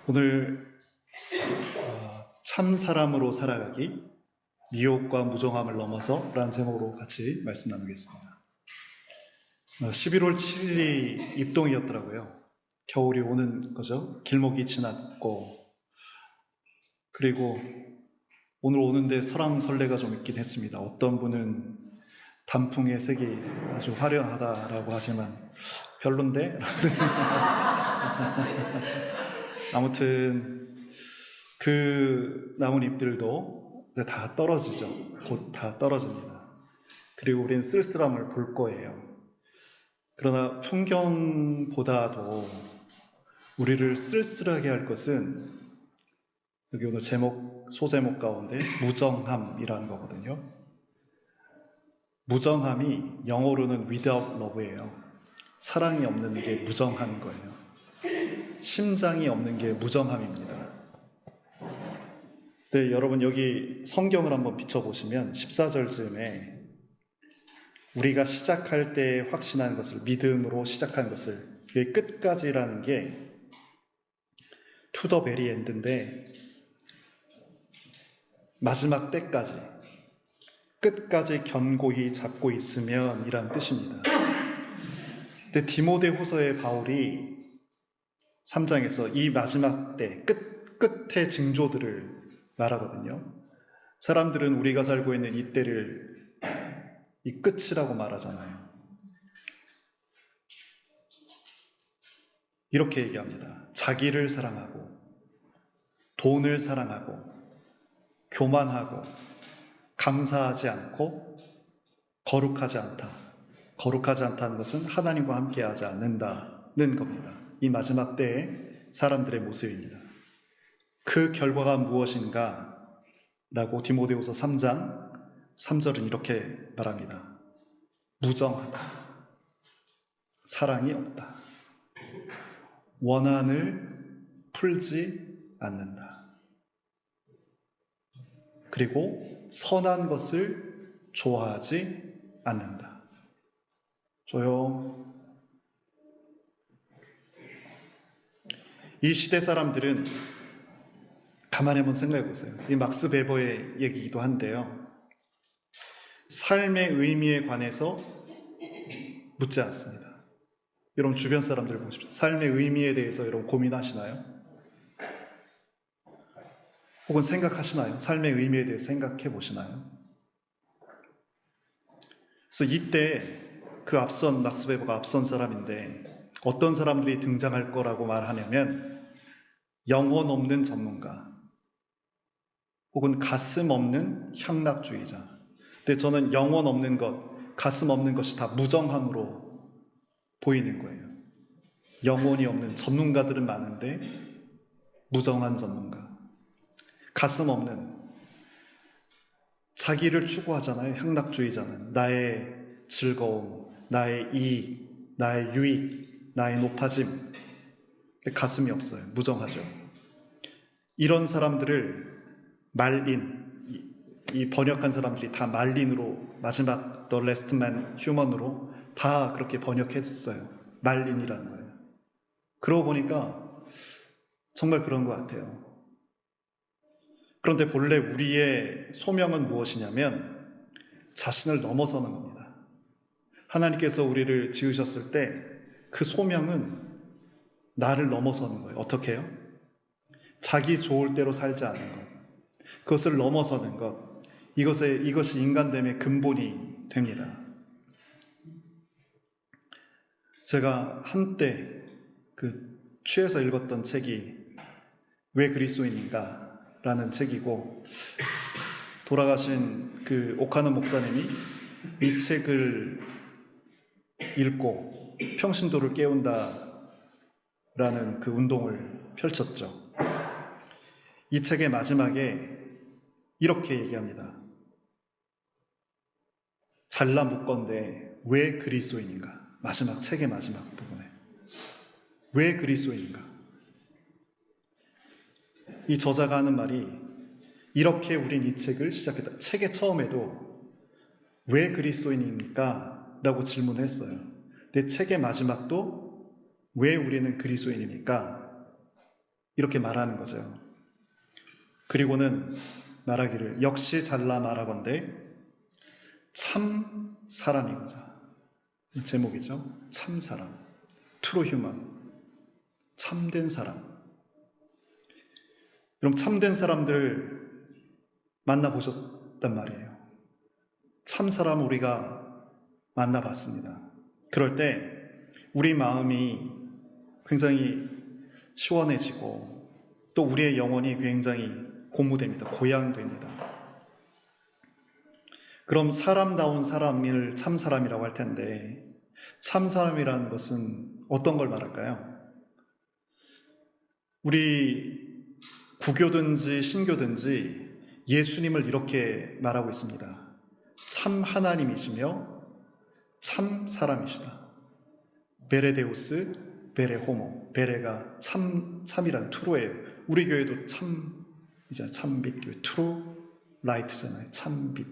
오늘 참 사람으로 살아가기, 미혹과 무정함을 넘어서 라는 제목으로 같이 말씀 나누겠습니다. 11월 7일이 입동이었더라고요. 겨울이 오는 거죠. 길목이 지났고, 그리고 오늘 오는데 설왕설래가 좀 있긴 했습니다. 어떤 분은 단풍의 색이 아주 화려하다라고 하지만 별론데? 아무튼 그 나뭇잎들도 이제 다 떨어지죠. 곧 다 떨어집니다. 그리고 우리는 쓸쓸함을 볼 거예요. 그러나 풍경보다도 우리를 쓸쓸하게 할 것은 여기 오늘 소제목 가운데 무정함이라는 거거든요. 무정함이 영어로는 without love예요. 사랑이 없는 게 무정한 거예요. 심장이 없는 게 무정함입니다. 네, 여러분 여기 성경을 한번 비춰보시면 14절쯤에 우리가 시작할 때 확신한 것을, 믿음으로 시작한 것을, 끝까지라는 게 to the very end인데 마지막 때까지, 끝까지 견고히 잡고 있으면 이란 뜻입니다. 근데 디모데후서의 바울이 3장에서 이 마지막 때 끝의 징조들을 말하거든요. 사람들은 우리가 살고 있는 이 때를 이 끝이라고 말하잖아요. 이렇게 얘기합니다. 자기를 사랑하고 돈을 사랑하고 교만하고 감사하지 않고 거룩하지 않다. 거룩하지 않다는 것은 하나님과 함께하지 않는다는 겁니다. 이 마지막 때의 사람들의 모습입니다. 그 결과가 무엇인가? 라고 디모데후서 3장 3절은 이렇게 말합니다. 무정하다. 사랑이 없다. 원한을 풀지 않는다. 그리고 선한 것을 좋아하지 않는다. 조용. 이 시대 사람들은 가만히 한번 생각해 보세요. 이 막스 베버의 얘기이기도 한데요. 삶의 의미에 관해서 묻지 않습니다. 여러분 주변 사람들 보십시오. 삶의 의미에 대해서 여러분 고민하시나요? 혹은 생각하시나요? 삶의 의미에 대해서 생각해 보시나요? 그래서 이때 그 앞선 막스 베버가 앞선 사람인데 어떤 사람들이 등장할 거라고 말하냐면 영혼 없는 전문가 혹은 가슴 없는 향락주의자. 근데 저는 영혼 없는 것, 가슴 없는 것이 다 무정함으로 보이는 거예요. 영혼이 없는 전문가들은 많은데 무정한 전문가. 가슴 없는, 자기를 추구하잖아요. 향락주의자는 나의 즐거움, 나의 이익, 나의 유익, 나의 높아짐. 근데 가슴이 없어요. 무정하죠. 이런 사람들을 말린, 이 번역한 사람들이 다 말린으로, 마지막 The Last Man Human으로 다 그렇게 번역했어요. 말린이라는 거예요. 그러고 보니까 정말 그런 것 같아요. 그런데 본래 우리의 소명은 무엇이냐면 자신을 넘어서는 겁니다. 하나님께서 우리를 지으셨을 때 그 소명은 나를 넘어서는 거예요. 어떻게 해요? 자기 좋을 대로 살지 않는 것. 그것을 넘어서는 것. 이것이 인간됨의 근본이 됩니다. 제가 한때 취해서 읽었던 책이 왜 그리스도인인가? 라는 책이고, 돌아가신 오카노 목사님이 이 책을 읽고 평신도를 깨운다 라는 그 운동을 펼쳤죠. 이 책의 마지막에 이렇게 얘기합니다. 잘라 묶건데 왜 그리스도인인가? 책의 마지막 부분에 왜 그리스도인인가? 이 저자가 하는 말이 이렇게 우린 이 책을 시작했다. 책의 처음에도 왜 그리스도인입니까? 라고 질문을 했어요. 내 책의 마지막도 왜 우리는 그리스도인입니까? 라고 질문을 했어요. 내 책의 마지막도 왜 우리는 그리스도인입니까? 라고 질문을 했어요. 내 책의 마지막도 왜 우리는 그리스도인입니까? 라고 질문을 했어요. 내 책의 마지막도 왜 우리는 그리스도인입니까? 라고 질문을 했어요. 이렇게 말하는 거죠. 그리고는 말하기를 역시 잘라 말하건대 참 사람이고자. 제목이죠. 참 사람. 트루 휴먼. 참된 사람. 그럼 참된 사람들 만나보셨단 말이에요. 참 사람 우리가 만나봤습니다. 그럴 때 우리 마음이 굉장히 시원해지고 또 우리의 영혼이 굉장히 고무됩니다. 고양됩니다. 그럼 사람다운 사람을 참 사람이라고 할 텐데 참 사람이라는 것은 어떤 걸 말할까요? 우리 구교든지 신교든지 예수님을 이렇게 말하고 있습니다. 참 하나님이시며 참 사람이시다. 베레데우스, 베레호모. 베레가 참이란 트루예요. 우리 교회도 이제 참빛 교회. 트루 라이트잖아요. 참빛.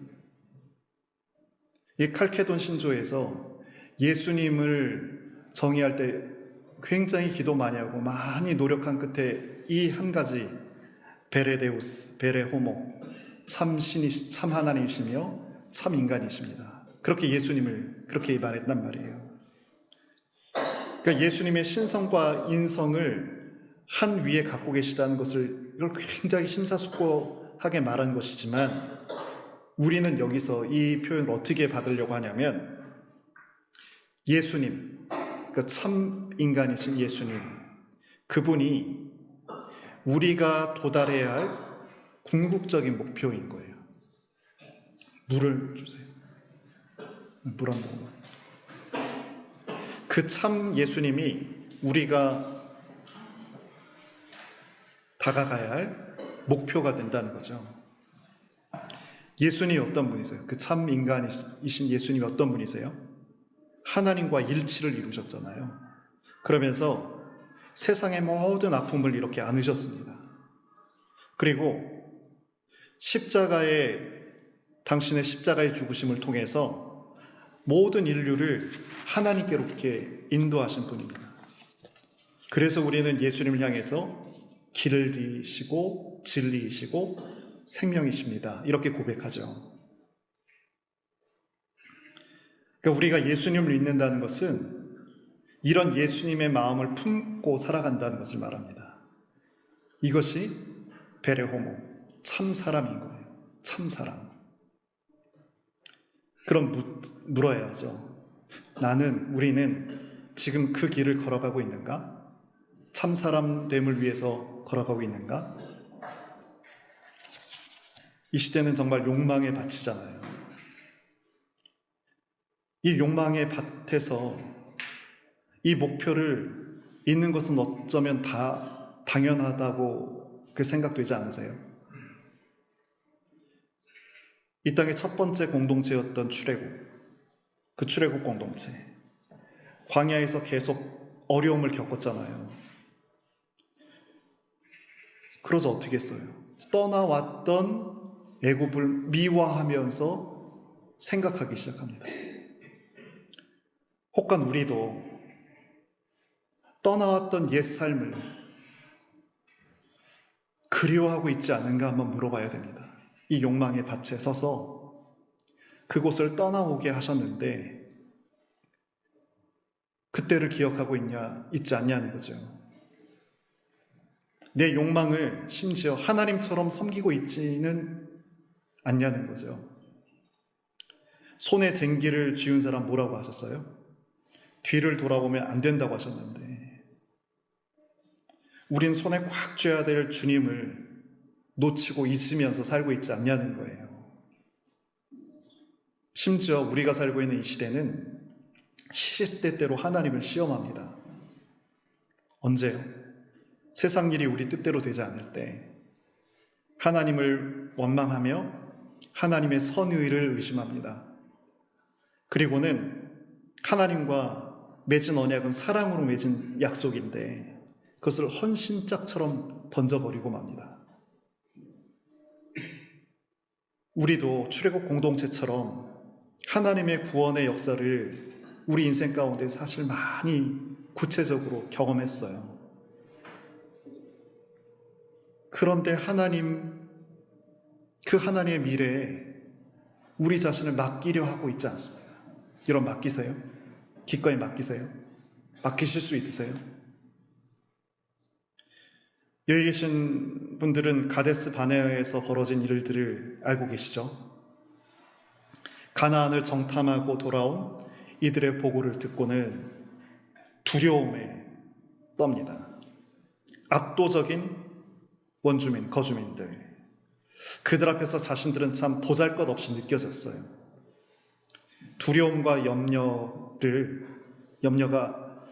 이 칼케돈 신조에서 예수님을 정의할 때 굉장히 기도 많이 하고 많이 노력한 끝에 이 한 가지 베레데우스, 베레호모, 참 하나님이시며 참 인간이십니다. 그렇게 예수님을 그렇게 말했단 말이에요. 그러니까 예수님의 신성과 인성을 한 위에 갖고 계시다는 것을 이걸 굉장히 심사숙고하게 말한 것이지만 우리는 여기서 이 표현을 어떻게 받으려고 하냐면 예수님, 그러니까 참 인간이신 예수님, 그분이 우리가 도달해야 할 궁극적인 목표인 거예요. 물을 주세요. 물 한 모금. 그 참 예수님이 우리가 다가가야 할 목표가 된다는 거죠. 예수님이 어떤 분이세요? 그 참 인간이신 예수님이 어떤 분이세요? 하나님과 일치를 이루셨잖아요. 그러면서 세상의 모든 아픔을 이렇게 안으셨습니다. 그리고 당신의 십자가의 죽으심을 통해서 모든 인류를 하나님께로 이렇게 인도하신 분입니다. 그래서 우리는 예수님을 향해서 길이시고 진리이시고 생명이십니다. 이렇게 고백하죠. 그러니까 우리가 예수님을 믿는다는 것은 이런 예수님의 마음을 품고 살아간다는 것을 말합니다. 이것이 베레호모, 참 사람인 거예요. 참 사람. 그럼 물어야죠. 우리는 지금 그 길을 걸어가고 있는가? 참 사람 됨을 위해서 걸어가고 있는가? 이 시대는 정말 욕망의 밭이잖아요. 이 욕망의 밭에서 이 목표를 잇는 것은 어쩌면 다 당연하다고 그 생각되지 않으세요? 이 땅의 첫 번째 공동체였던 그 출애굽 공동체. 광야에서 계속 어려움을 겪었잖아요. 그래서 어떻게 했어요? 떠나왔던 애굽을 미워하면서 생각하기 시작합니다. 혹간 우리도 떠나왔던 옛 삶을 그리워하고 있지 않은가 한번 물어봐야 됩니다. 이 욕망의 밭에 서서 그곳을 떠나오게 하셨는데 그때를 기억하고 있지 않냐는 거죠. 내 욕망을 심지어 하나님처럼 섬기고 있지는 않냐는 거죠. 손에 쟁기를 쥐은 사람 뭐라고 하셨어요? 뒤를 돌아보면 안 된다고 하셨는데 우린 손에 꽉 쥐어야 될 주님을 놓치고 잊으면서 살고 있지 않냐는 거예요. 심지어 우리가 살고 있는 이 시대는 시시때때로 하나님을 시험합니다. 언제요? 세상 일이 우리 뜻대로 되지 않을 때 하나님을 원망하며 하나님의 선의를 의심합니다. 그리고는 하나님과 맺은 언약은 사랑으로 맺은 약속인데 그것을 헌신짝처럼 던져버리고 맙니다. 우리도 출애굽 공동체처럼 하나님의 구원의 역사를 우리 인생 가운데 사실 많이 구체적으로 경험했어요. 그런데 하나님, 그 하나님의 미래에 우리 자신을 맡기려 하고 있지 않습니다. 여러분 맡기세요? 기꺼이 맡기세요? 맡기실 수 있으세요? 여기 계신 분들은 가데스 바네아에서 벌어진 일들을 알고 계시죠? 가나안을 정탐하고 돌아온 이들의 보고를 듣고는 두려움에 떱니다. 압도적인 원주민, 거주민들. 그들 앞에서 자신들은 참 보잘것없이 느껴졌어요. 두려움과 염려가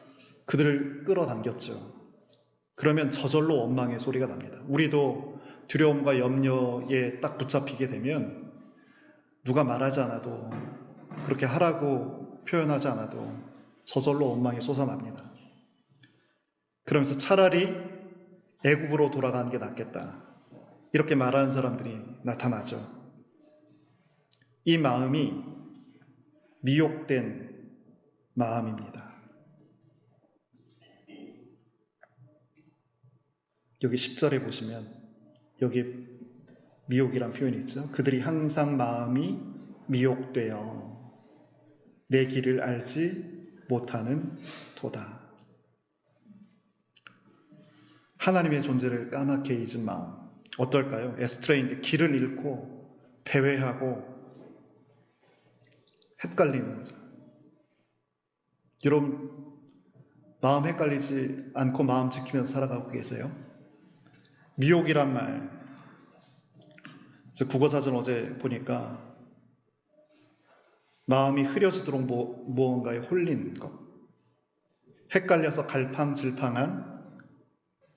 그들을 끌어당겼죠. 그러면 저절로 원망의 소리가 납니다. 우리도 두려움과 염려에 딱 붙잡히게 되면 누가 말하지 않아도, 그렇게 하라고 표현하지 않아도 저절로 원망이 솟아납니다. 그러면서 차라리 애굽으로 돌아가는 게 낫겠다, 이렇게 말하는 사람들이 나타나죠. 이 마음이 미혹된 마음입니다. 여기 10절에 보시면 여기 미혹이란 표현이 있죠. 그들이 항상 마음이 미혹되어 내 길을 알지 못하는 도다. 하나님의 존재를 까맣게 잊은 마음. 어떨까요? 에스트레인드, 길을 잃고 배회하고 헷갈리는 거죠. 여러분 마음 헷갈리지 않고 마음 지키면서 살아가고 계세요? 미혹이란 말, 국어사전 어제 보니까 마음이 흐려지도록 무언가에 홀린 것, 헷갈려서 갈팡질팡한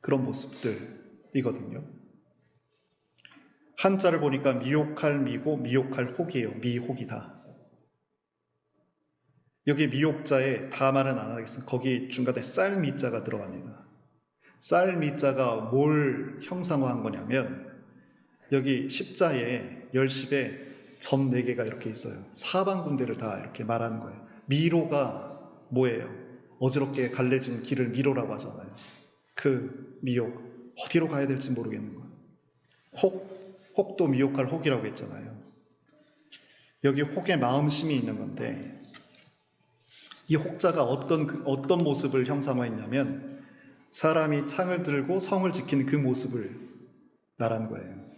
그런 모습들이거든요. 한자를 보니까 미혹할 미고 미혹할 혹이에요. 미혹이다. 여기 미혹자에 다 말은 안 하겠습니다. 거기 중간에 쌀 미자가 들어갑니다. 쌀 미자가 뭘 형상화한 거냐면 여기 십자에 열십에 점 4개가 이렇게 있어요. 사방 군데를 다 이렇게 말하는 거예요. 미로가 뭐예요? 어지럽게 갈래진 길을 미로라고 하잖아요. 그 미혹, 어디로 가야 될지 모르겠는 거예요. 혹도 미혹할 혹이라고 했잖아요. 여기 혹의 마음심이 있는 건데 이 혹자가 어떤 모습을 형상화했냐면 사람이 창을 들고 성을 지키는 그 모습을 말한 거예요.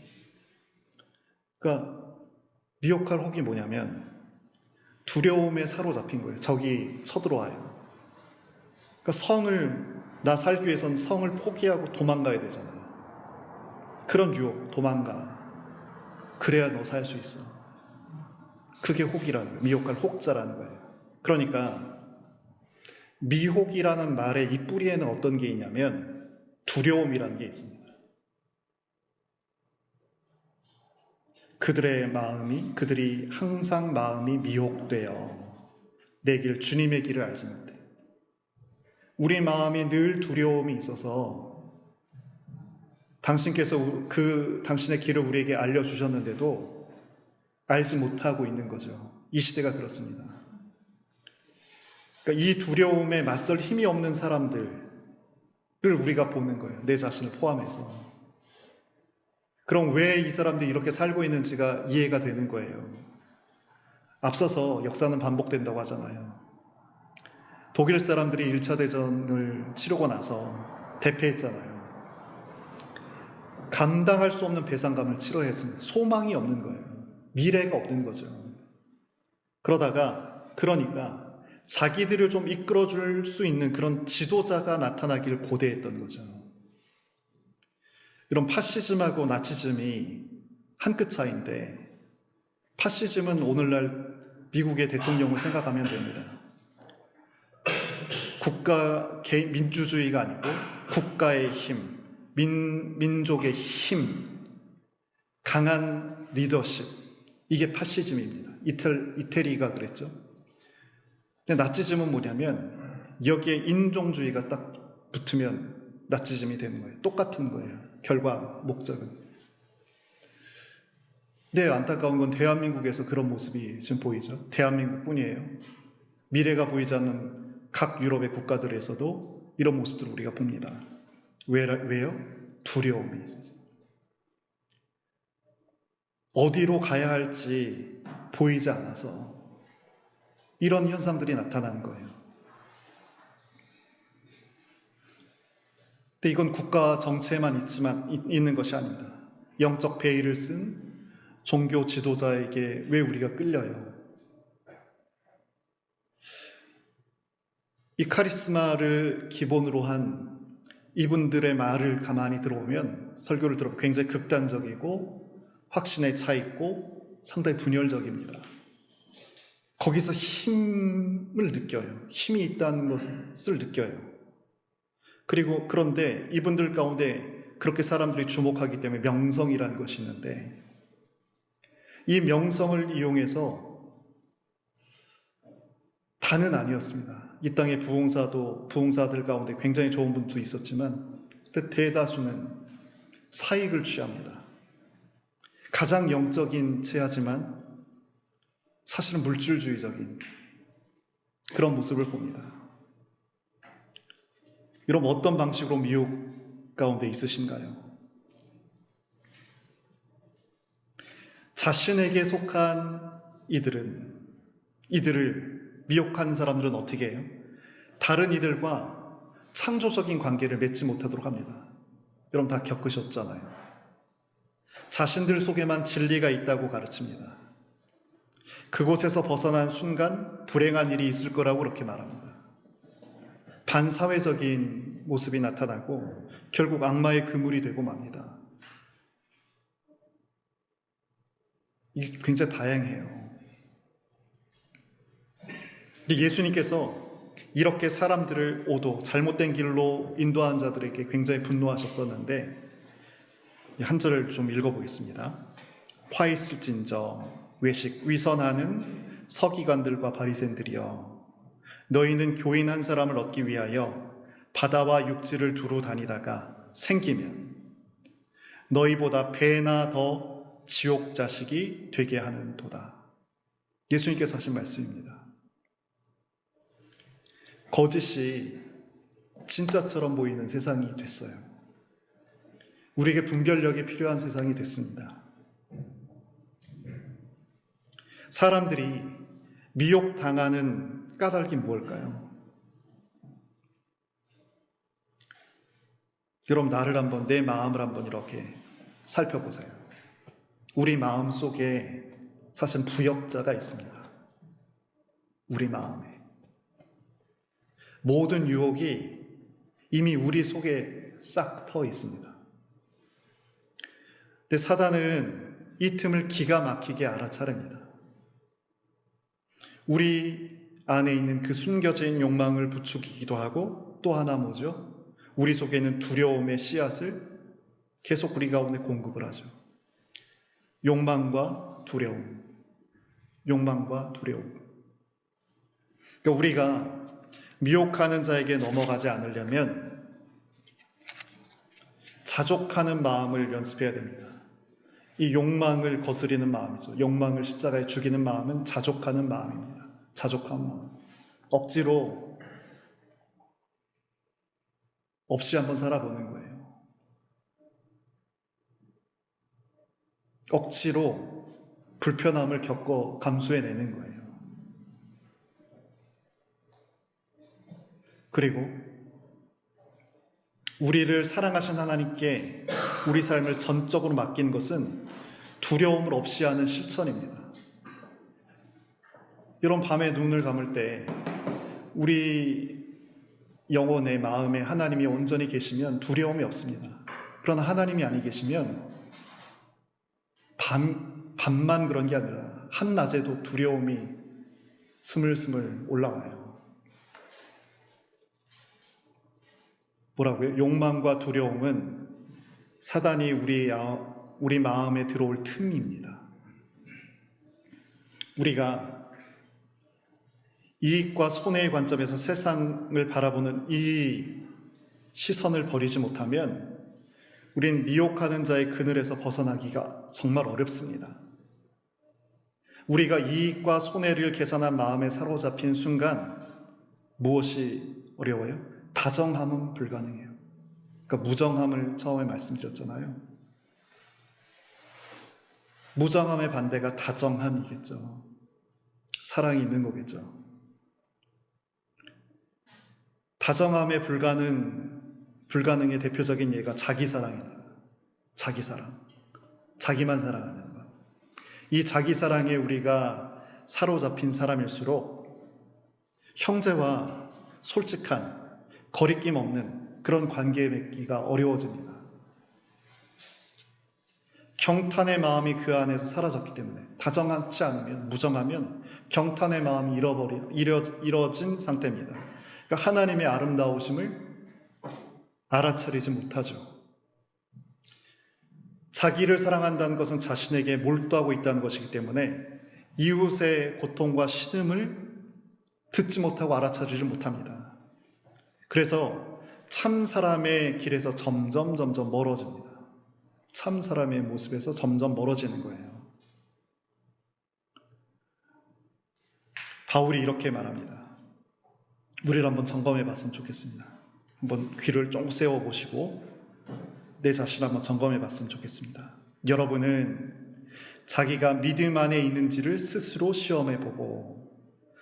그러니까 미혹할 혹이 뭐냐면 두려움에 사로잡힌 거예요. 적이 쳐들어와요. 그러니까 나 살기 위해서는 성을 포기하고 도망가야 되잖아요. 그런 유혹, 도망가. 그래야 너 살 수 있어. 그게 혹이라는 거예요. 미혹할 혹자라는 거예요. 그러니까 미혹이라는 말의 이 뿌리에는 어떤 게 있냐면 두려움이라는 게 있습니다. 그들이 항상 마음이 미혹되어 주님의 길을 알지 못해. 우리 마음이 늘 두려움이 있어서 당신께서 당신의 길을 우리에게 알려주셨는데도 알지 못하고 있는 거죠. 이 시대가 그렇습니다. 그러니까 이 두려움에 맞설 힘이 없는 사람들을 우리가 보는 거예요. 내 자신을 포함해서. 그럼 왜 이 사람들이 이렇게 살고 있는지가 이해가 되는 거예요. 앞서서 역사는 반복된다고 하잖아요. 독일 사람들이 1차 대전을 치르고 나서 대패했잖아요. 감당할 수 없는 배상감을 치러야 했습니다. 소망이 없는 거예요. 미래가 없는 거죠. 그러니까 자기들을 좀 이끌어줄 수 있는 그런 지도자가 나타나길 고대했던 거죠. 이런 파시즘하고 나치즘이 한 끗 차이인데, 파시즘은 오늘날 미국의 대통령을 생각하면 됩니다. 민주주의가 아니고 국가의 힘, 민족의 힘, 강한 리더십, 이게 파시즘입니다. 이태리가 그랬죠. 근데 나치즘은 뭐냐면 여기에 인종주의가 딱 붙으면 나치즘이 되는 거예요. 똑같은 거예요. 결과, 목적은. 네, 안타까운 건 대한민국에서 그런 모습이 지금 보이죠. 대한민국뿐이에요. 미래가 보이지 않는 각 유럽의 국가들에서도 이런 모습들을 우리가 봅니다. 왜요? 두려움이 있어서. 어디로 가야 할지 보이지 않아서 이런 현상들이 나타나는 거예요. 근데 이건 국가 정체에만 있는 것이 아닙니다. 영적 베일을 쓴 종교 지도자에게 왜 우리가 끌려요? 이 카리스마를 기본으로 한 이분들의 말을 가만히 들어보면, 설교를 들어보면 굉장히 극단적이고 확신에 차 있고 상당히 분열적입니다. 거기서 힘을 느껴요. 힘이 있다는 것을 느껴요. 그리고 그런데 이분들 가운데 그렇게 사람들이 주목하기 때문에 명성이라는 것이 있는데, 이 명성을 이용해서 다는 아니었습니다. 이 땅의 부흥사들 가운데 굉장히 좋은 분도 있었지만 대다수는 사익을 취합니다. 가장 영적인 체하지만 사실은 물질주의적인 그런 모습을 봅니다. 여러분, 어떤 방식으로 미혹 가운데 있으신가요? 자신에게 속한 이들을 미혹하는 사람들은 어떻게 해요? 다른 이들과 창조적인 관계를 맺지 못하도록 합니다. 여러분 다 겪으셨잖아요. 자신들 속에만 진리가 있다고 가르칩니다. 그곳에서 벗어난 순간 불행한 일이 있을 거라고 그렇게 말합니다. 반사회적인 모습이 나타나고 결국 악마의 그물이 되고 맙니다. 이게 굉장히 다양해요. 예수님께서 이렇게 사람들을 잘못된 길로 인도한 자들에게 굉장히 분노하셨었는데, 한 절을 좀 읽어보겠습니다. 화 있을진저 위선하는 서기관들과 바리새인들이여, 너희는 교인 한 사람을 얻기 위하여 바다와 육지를 두루 다니다가 생기면 너희보다 배나 더 지옥 자식이 되게 하는도다. 예수님께서 하신 말씀입니다. 거짓이 진짜처럼 보이는 세상이 됐어요. 우리에게 분별력이 필요한 세상이 됐습니다. 사람들이 미혹당하는 까닭이 무엇일까요? 여러분, 내 마음을 한번 이렇게 살펴보세요. 우리 마음 속에 사실 부역자가 있습니다. 우리 마음에. 모든 유혹이 이미 우리 속에 싹 터 있습니다. 근데 사단은 이 틈을 기가 막히게 알아차립니다. 우리 안에 있는 그 숨겨진 욕망을 부추기기도 하고, 또 하나 뭐죠? 우리 속에 있는 두려움의 씨앗을 계속 우리 가운데 공급을 하죠. 욕망과 두려움. 그러니까 우리가 미혹하는 자에게 넘어가지 않으려면 자족하는 마음을 연습해야 됩니다. 이 욕망을 거스리는 마음이죠. 욕망을 십자가에 죽이는 마음은 자족하는 마음입니다. 자족한 마음. 억지로 없이 한번 살아보는 거예요. 억지로 불편함을 겪어 감수해내는 거예요. 그리고 우리를 사랑하신 하나님께 우리 삶을 전적으로 맡기는 것은 두려움을 없이 하는 실천입니다. 이런 밤에 눈을 감을 때 우리 영혼의 마음에 하나님이 온전히 계시면 두려움이 없습니다. 그러나 하나님이 아니 계시면 밤만 그런 게 아니라 한낮에도 두려움이 스물스물 올라와요. 뭐라고요? 욕망과 두려움은 사단이 우리 마음에 들어올 틈입니다. 우리가 이익과 손해의 관점에서 세상을 바라보는 이 시선을 버리지 못하면 우린 미혹하는 자의 그늘에서 벗어나기가 정말 어렵습니다. 우리가 이익과 손해를 계산한 마음에 사로잡힌 순간 무엇이 어려워요? 다정함은 불가능해요. 그러니까 무정함을 처음에 말씀드렸잖아요. 무정함의 반대가 다정함이겠죠. 사랑이 있는 거겠죠. 다정함의 불가능의 대표적인 예가 자기 사랑입니다. 자기 사랑. 자기만 사랑하는 것. 이 자기 사랑에 우리가 사로잡힌 사람일수록 형제와 솔직한 거리낌 없는 그런 관계 맺기가 어려워집니다. 경탄의 마음이 그 안에서 사라졌기 때문에 다정하지 않으면 무정하면 경탄의 마음이 잃어진 상태입니다. 그러니까 하나님의 아름다우심을 알아차리지 못하죠. 자기를 사랑한다는 것은 자신에게 몰두하고 있다는 것이기 때문에 이웃의 고통과 신음을 듣지 못하고 알아차리지 못합니다. 그래서 참 사람의 길에서 점점 멀어집니다. 참 사람의 모습에서 점점 멀어지는 거예요. 바울이 이렇게 말합니다. 우리를 한번 점검해 봤으면 좋겠습니다. 한번 귀를 쫑 세워 보시고 내 자신을 한번 점검해 봤으면 좋겠습니다. 여러분은 자기가 믿음 안에 있는지를 스스로 시험해 보고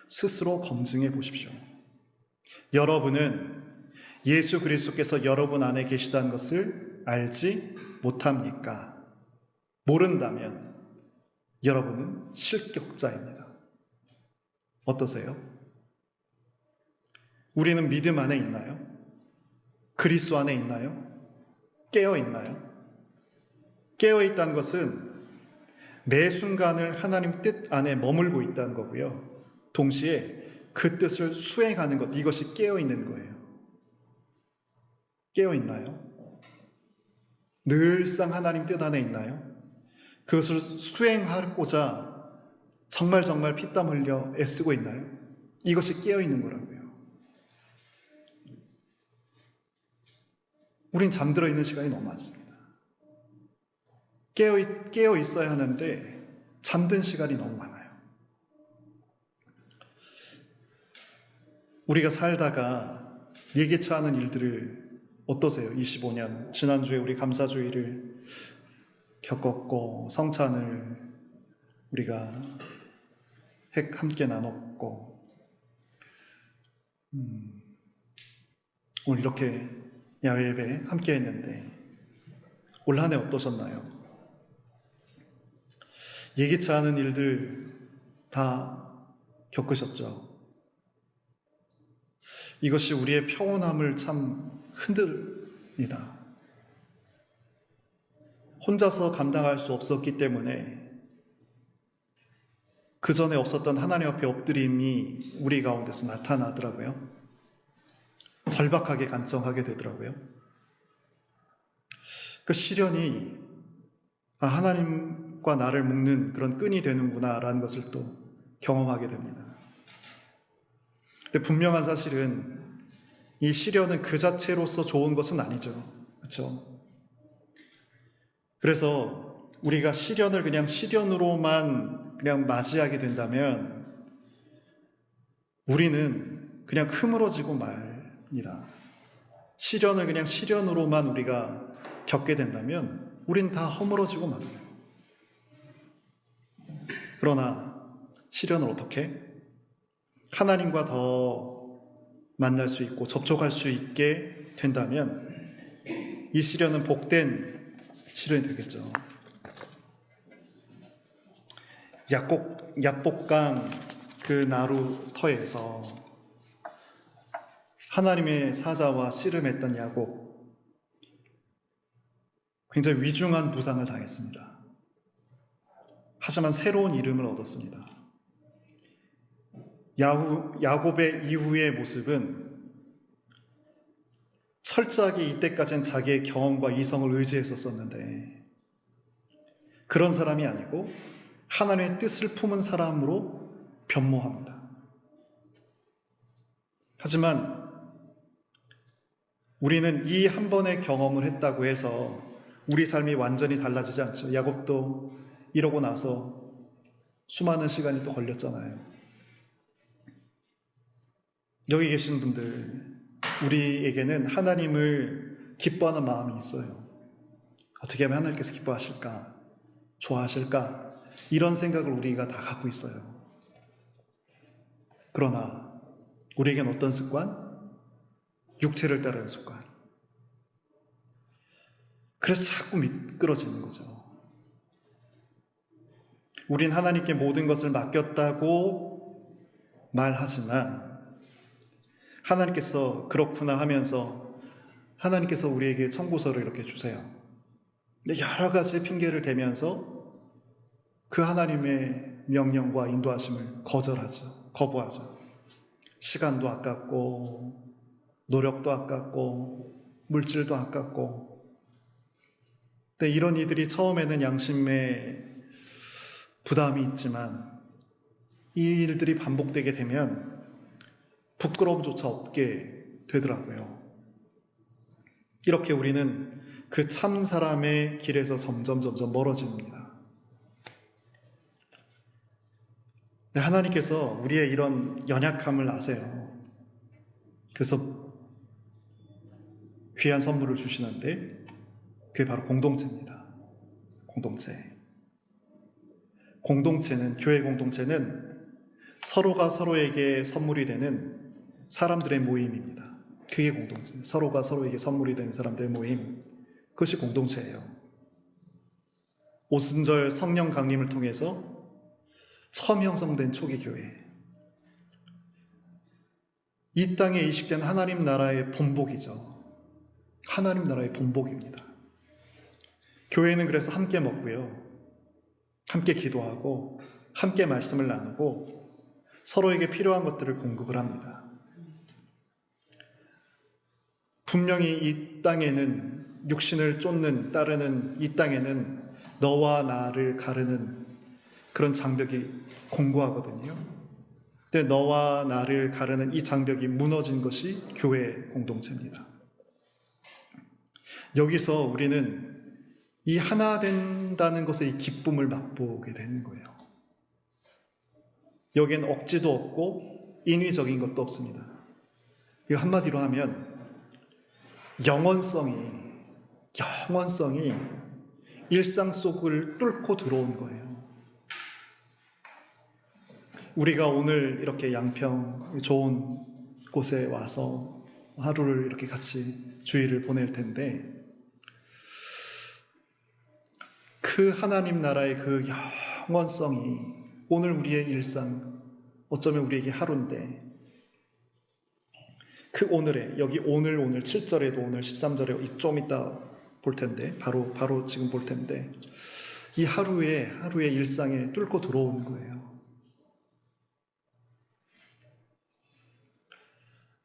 스스로 검증해 보십시오. 여러분은 예수 그리스도께서 여러분 안에 계시다는 것을 알지 못합니까? 모른다면 여러분은 실격자입니다. 어떠세요? 우리는 믿음 안에 있나요? 그리스도 안에 있나요? 깨어 있나요? 깨어 있다는 것은 매 순간을 하나님 뜻 안에 머물고 있다는 거고요. 동시에 그 뜻을 수행하는 것, 이것이 깨어 있는 거예요. 깨어 있나요? 늘상 하나님 뜻 안에 있나요? 그것을 수행하고자 정말 피땀 흘려 애쓰고 있나요? 이것이 깨어 있는 거라고요. 우린 잠들어 있는 시간이 너무 많습니다. 깨어 있어야 하는데 잠든 시간이 너무 많아요. 우리가 살다가 예기치 않은 일들을 어떠세요? 25년 지난주에 우리 감사주의를 겪었고 성찬을 우리가 함께 나눴고 오늘 이렇게 야외 예배 함께 했는데 올 한 해 어떠셨나요? 예기치 않은 일들 다 겪으셨죠? 이것이 우리의 평온함을 참 흔듭니다. 혼자서 감당할 수 없었기 때문에 그 전에 없었던 하나님 앞에 엎드림이 우리 가운데서 나타나더라고요. 절박하게 간청하게 되더라고요. 그 시련이 하나님과 나를 묶는 그런 끈이 되는구나라는 것을 또 경험하게 됩니다. 근데 분명한 사실은 이 시련은 그 자체로서 좋은 것은 아니죠. 그렇죠? 그래서 우리가 시련을 그냥 시련으로만 그냥 맞이하게 된다면 우리는 그냥 흐물어지고 말입니다. 시련을 그냥 시련으로만 우리가 겪게 된다면 우린 다 허물어지고 말아요. 그러나 시련을 어떻게? 하나님과 더 만날 수 있고 접촉할 수 있게 된다면 이 시련은 복된 시련이 되겠죠. 약복강 그 나루터에서 하나님의 사자와 씨름했던 야곱, 굉장히 위중한 부상을 당했습니다. 하지만 새로운 이름을 얻었습니다. 야곱의 이후의 모습은 철저하게 이때까지는 자기의 경험과 이성을 의지했었는데 그런 사람이 아니고 하나님의 뜻을 품은 사람으로 변모합니다. 하지만 우리는 이 한 번의 경험을 했다고 해서 우리 삶이 완전히 달라지지 않죠. 야곱도 이러고 나서 수많은 시간이 또 걸렸잖아요. 여기 계신 분들, 우리에게는 하나님을 기뻐하는 마음이 있어요. 어떻게 하면 하나님께서 기뻐하실까? 좋아하실까? 이런 생각을 우리가 다 갖고 있어요. 그러나 우리에겐 어떤 습관? 육체를 따르는 습관. 그래서 자꾸 미끄러지는 거죠. 우린 하나님께 모든 것을 맡겼다고 말하지만 하나님께서 그렇구나 하면서 하나님께서 우리에게 청구서를 이렇게 주세요. 여러 가지 핑계를 대면서 그 하나님의 명령과 인도하심을 거부하죠. 시간도 아깝고 노력도 아깝고 물질도 아깝고. 근데 이런 이들이 처음에는 양심에 부담이 있지만 이 일들이 반복되게 되면 부끄러움조차 없게 되더라고요. 이렇게 우리는 그 참 사람의 길에서 점점 멀어집니다. 하나님께서 우리의 이런 연약함을 아세요. 그래서 귀한 선물을 주시는데 그게 바로 공동체입니다. 교회 공동체는 서로가 서로에게 선물이 되는 사람들의 모임입니다. 그게 공동체. 서로가 서로에게 선물이 되는 사람들의 모임. 그것이 공동체예요. 오순절 성령 강림을 통해서 처음 형성된 초기 교회. 이 땅에 이식된 하나님 나라의 본복이죠. 하나님 나라의 본복입니다. 교회는 그래서 함께 먹고요. 함께 기도하고 함께 말씀을 나누고 서로에게 필요한 것들을 공급을 합니다. 분명히 이 땅에는 육신을 따르는 이 땅에는 너와 나를 가르는 그런 장벽이 공고하거든요. 근데 너와 나를 가르는 이 장벽이 무너진 것이 교회 공동체입니다. 여기서 우리는 이 하나 된다는 것의 이 기쁨을 맛보게 되는 거예요. 여기엔 억지도 없고 인위적인 것도 없습니다. 이거 한마디로 하면 영원성이 일상 속을 뚫고 들어온 거예요. 우리가 오늘 이렇게 양평 좋은 곳에 와서 하루를 이렇게 같이 주일을 보낼 텐데 그 하나님 나라의 그 영원성이 오늘 우리의 일상, 어쩌면 우리에게 하루인데 그 오늘에 여기 오늘 7절에도 오늘 13절에 좀 이따 볼 텐데 바로 지금 볼 텐데 이 하루의 일상에 뚫고 들어오는 거예요.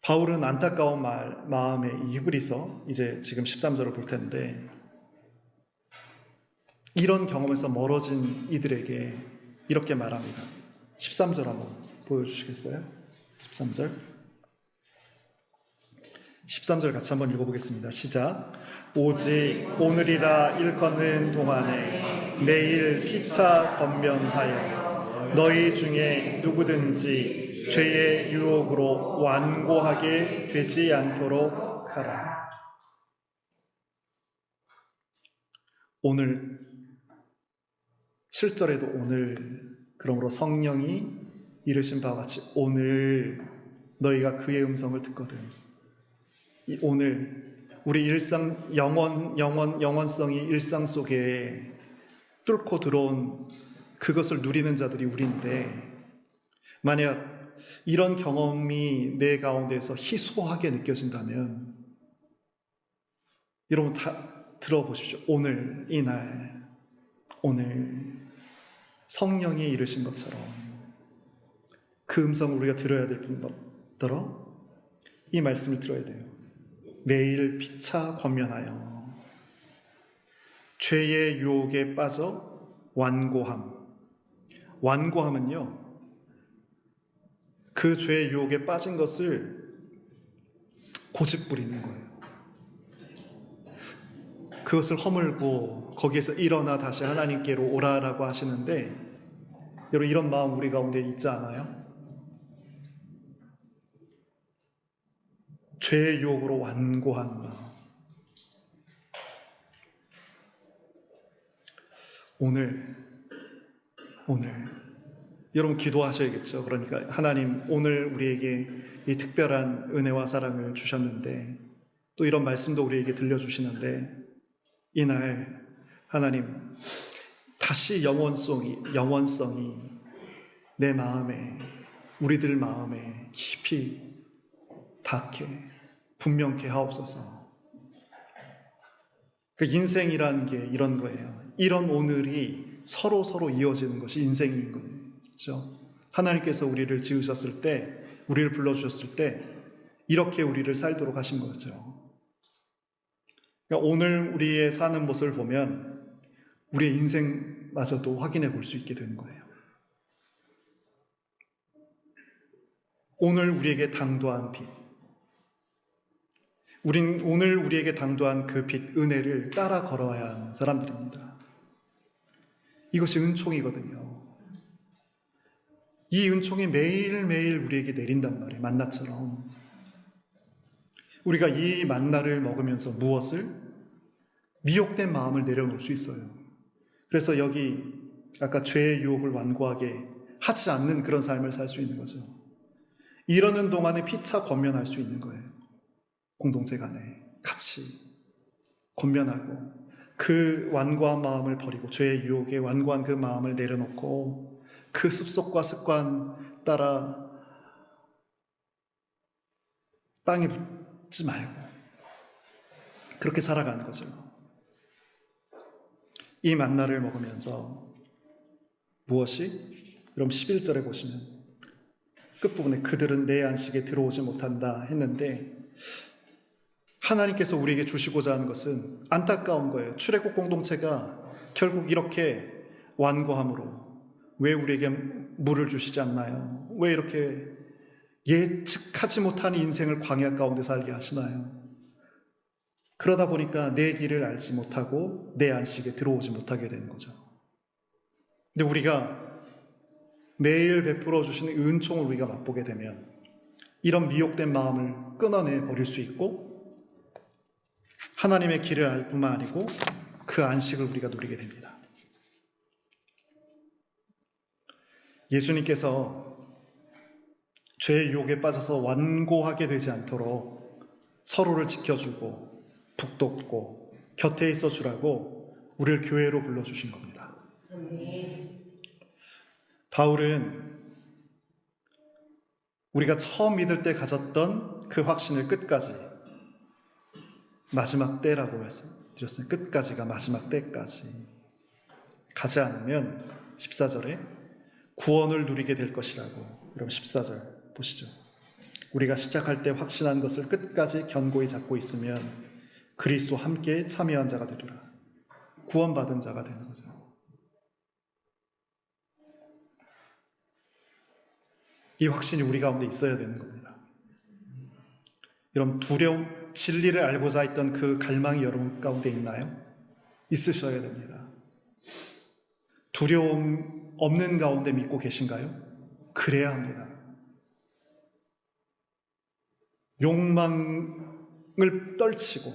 바울은 안타까운 마음에 이 히브리서 이제 지금 13절을 볼 텐데 이런 경험에서 멀어진 이들에게 이렇게 말합니다. 13절 한번 보여주시겠어요? 13절 같이 한번 읽어보겠습니다. 시작. 오직 오늘이라 일컫는 동안에 매일 피차 권면하여 너희 중에 누구든지 죄의 유혹으로 완고하게 되지 않도록 하라. 오늘 7절에도 오늘, 그러므로 성령이 이르신 바와 같이 오늘 너희가 그의 음성을 듣거든. 이 오늘 우리 일상 영원성이 일상 속에 뚫고 들어온 그것을 누리는 자들이 우리인데 만약 이런 경험이 내 가운데서 희소하게 느껴진다면 여러분 다 들어보십시오. 오늘 이날 오늘 성령이 이르신 것처럼 그 음성을 우리가 들어야 될 뿐더러 이 말씀을 들어야 돼요. 매일 피차 권면하여 죄의 유혹에 빠져 완고함은요 그 죄의 유혹에 빠진 것을 고집 부리는 거예요. 그것을 허물고 거기에서 일어나 다시 하나님께로 오라라고 하시는데 여러분 이런 마음 우리 가운데 있지 않아요? 죄의 유혹으로 완고한 마음. 오늘 여러분 기도하셔야겠죠. 그러니까 하나님, 오늘 우리에게 이 특별한 은혜와 사랑을 주셨는데, 또 이런 말씀도 우리에게 들려주시는데, 이날 하나님 다시 영원성이 내 마음에, 우리들 마음에 깊이 닿게 분명케 하옵소서. 그 인생이란 게 이런 거예요. 이런 오늘이 서로 이어지는 것이 인생인 거예요. 그렇죠? 하나님께서 우리를 지으셨을 때, 우리를 불러주셨을 때 이렇게 우리를 살도록 하신 거죠. 그러니까 오늘 우리의 사는 모습을 보면 우리의 인생마저도 확인해 볼 수 있게 되는 거예요. 오늘 우리에게 당도한 빛, 우린 오늘 우리에게 당도한 그 빛, 은혜를 따라 걸어야 하는 사람들입니다. 이것이 은총이거든요. 이 은총이 매일매일 우리에게 내린단 말이에요. 만나처럼. 우리가 이 만나를 먹으면서 무엇을? 미혹된 마음을 내려놓을 수 있어요. 그래서 여기 아까 죄의 유혹을 완고하게 하지 않는 그런 삶을 살 수 있는 거죠. 이러는 동안에 피차 권면할 수 있는 거예요. 공동체 간에 같이 권면하고 그 완고한 마음을 버리고 죄의 유혹에 완고한 그 마음을 내려놓고 그 습속과 습관 따라 땅에 붙지 말고 그렇게 살아가는 거죠. 이 만나를 먹으면서 무엇이? 그럼 11절에 보시면 끝부분에 그들은 내 안식에 들어오지 못한다 했는데, 하나님께서 우리에게 주시고자 하는 것은 안타까운 거예요. 출애굽 공동체가 결국 이렇게 완고함으로 왜 우리에게 물을 주시지 않나요? 왜 이렇게 예측하지 못한 인생을 광야 가운데 살게 하시나요? 그러다 보니까 내 길을 알지 못하고 내 안식에 들어오지 못하게 되는 거죠. 근데 우리가 매일 베풀어 주시는 은총을 우리가 맛보게 되면 이런 미혹된 마음을 끊어내 버릴 수 있고 하나님의 길을 알 뿐만 아니고 그 안식을 우리가 누리게 됩니다. 예수님께서 죄의 유혹에 빠져서 완고하게 되지 않도록 서로를 지켜주고 북돋고 곁에 있어 주라고 우리를 교회로 불러주신 겁니다. 바울은 우리가 처음 믿을 때 가졌던 그 확신을 끝까지, 마지막 때라고 말씀드렸어요. 끝까지가 마지막 때까지 가지 않으면 14절에 구원을 누리게 될 것이라고. 그럼 14절 보시죠. 우리가 시작할 때 확신한 것을 끝까지 견고히 잡고 있으면 그리스도와 함께 참여한 자가 되리라. 구원받은 자가 되는 거죠. 이 확신이 우리 가운데 있어야 되는 겁니다. 여러분, 두려움, 진리를 알고자 했던 그 갈망이 여러분 가운데 있나요? 있으셔야 됩니다. 두려움 없는 가운데 믿고 계신가요? 그래야 합니다. 욕망을 떨치고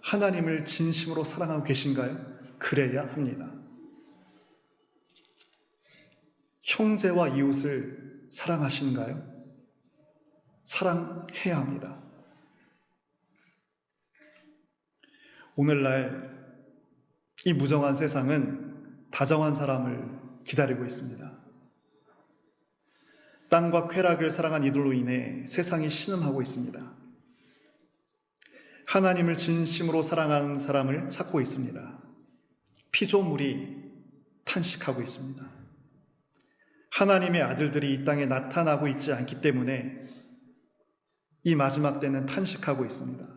하나님을 진심으로 사랑하고 계신가요? 그래야 합니다. 형제와 이웃을 사랑하시는가요? 사랑해야 합니다. 오늘날 이 무정한 세상은 다정한 사람을 기다리고 있습니다. 땅과 쾌락을 사랑한 이들로 인해 세상이 신음하고 있습니다. 하나님을 진심으로 사랑하는 사람을 찾고 있습니다. 피조물이 탄식하고 있습니다. 하나님의 아들들이 이 땅에 나타나고 있지 않기 때문에 이 마지막 때는 탄식하고 있습니다.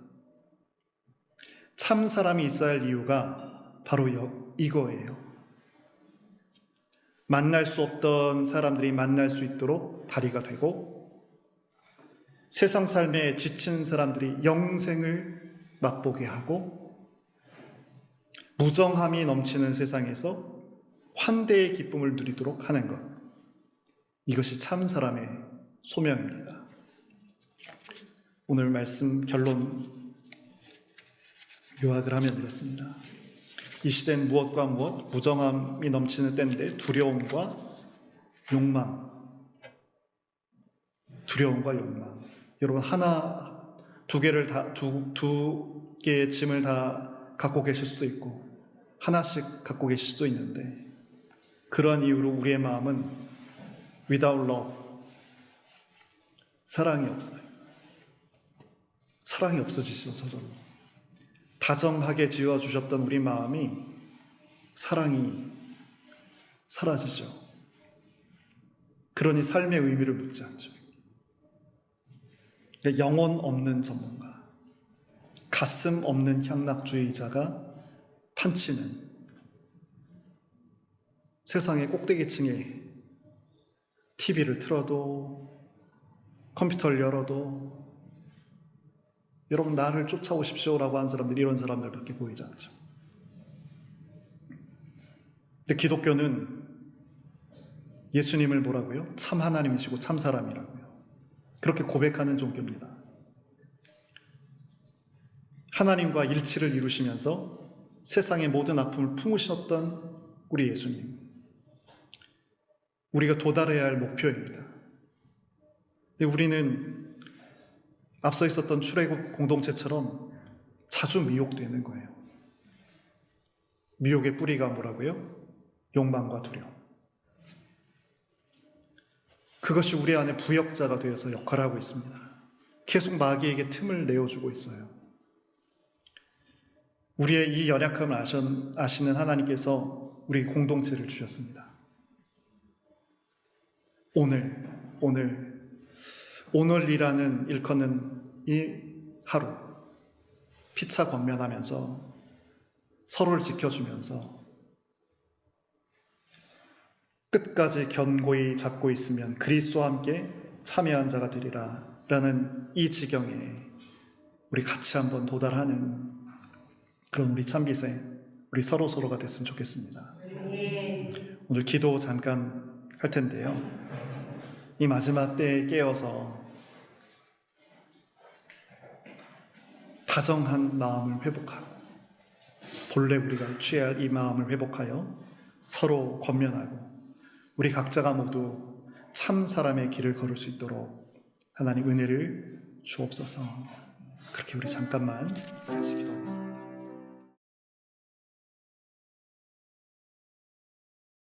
참 사람이 있어야 할 이유가 바로 이거예요. 만날 수 없던 사람들이 만날 수 있도록 다리가 되고, 세상 삶에 지친 사람들이 영생을 맛보게 하고, 무정함이 넘치는 세상에서 환대의 기쁨을 누리도록 하는 것, 이것이 참 사람의 소명입니다. 오늘 말씀 결론 요약을 하면 이렇습니다. 이 시대는 무엇과 무엇, 무정함이 넘치는 때인데 두려움과 욕망. 여러분 두 개의 짐을 다 갖고 계실 수도 있고 하나씩 갖고 계실 수도 있는데 그러한 이유로 우리의 마음은 without love, 사랑이 없어요. 사랑이 없어지죠. 저절로. 다정하게 지어주셨던 우리 마음이 사랑이 사라지죠. 그러니 삶의 의미를 묻지 않죠. 영혼 없는 전문가, 가슴 없는 향락주의자가 판치는 세상의 꼭대기층에 TV를 틀어도 컴퓨터를 열어도 여러분 나를 쫓아오십시오라고 하는 사람들, 이런 사람들밖에 보이지 않죠. 근데 기독교는 예수님을 뭐라고요? 참 하나님이시고 참 사람이라고요. 그렇게 고백하는 종교입니다. 하나님과 일치를 이루시면서 세상의 모든 아픔을 품으셨던 우리 예수님, 우리가 도달해야 할 목표입니다. 근데 우리는 앞서 있었던 출애굽 공동체처럼 자주 미혹되는 거예요. 미혹의 뿌리가 뭐라고요? 욕망과 두려움. 그것이 우리 안에 부역자가 되어서 역할을 하고 있습니다. 계속 마귀에게 틈을 내어주고 있어요. 우리의 이 연약함을 아시는 하나님께서 우리 공동체를 주셨습니다. 오늘이라는 일컫는 이 하루, 피차 권면하면서 서로를 지켜주면서 끝까지 견고히 잡고 있으면 그리스도와 함께 참여한 자가 되리라 라는 이 지경에 우리 같이 한번 도달하는 그런 우리 참비생, 우리 서로가 됐으면 좋겠습니다. 오늘 기도 잠깐 할 텐데요. 이 마지막 때에 깨어서 다정한 마음을 회복하고 본래 우리가 취해야 할 이 마음을 회복하여 서로 권면하고 우리 각자가 모두 참 사람의 길을 걸을 수 있도록 하나님 은혜를 주옵소서. 그렇게 우리 잠깐만 같이 기도하겠습니다.